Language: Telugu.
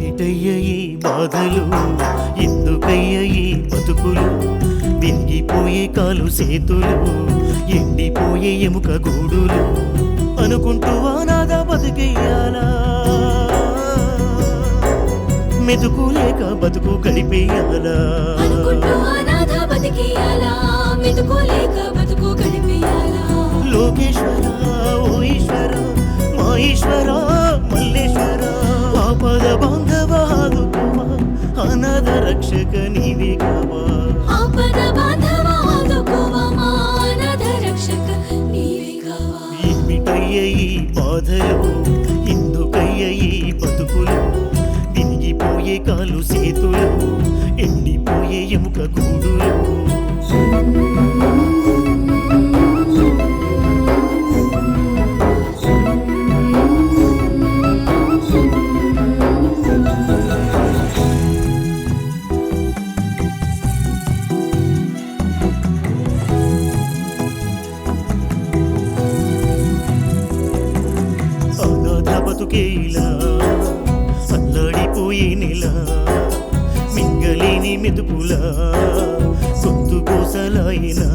ఏమిటయ్య ఈ బాధలు, ఎందుకయ్య ఈ బతుకులు, విరిగిపోయే కాలు చేతులు, ఎండిపోయే ఎముక గూడులు, అనుకుంటూ అనాథ బతికేయాలా, మెతుకు లేక బతుకు గడిపేయాలా, లోకేశ్వర ఓ ఈశ్వర మా ఈశ్వర మల్లేశ్వర, ఆపద బాంధవ ఆదుకోవా, అనాథ రక్షక నీవే కావా, ఏమిటయ్య ఈ బాధలు, ఎందుకయ్య ఈ బతుకులు, విరిగిపోయే కాలు చేతులు, ఎండిపోయే ఎముక గూడులు. అనాథ బతుకేలా అల్లాడిపోయే నెల, మింగలేని మెతుకులా సొత్తు కోసలాయినా,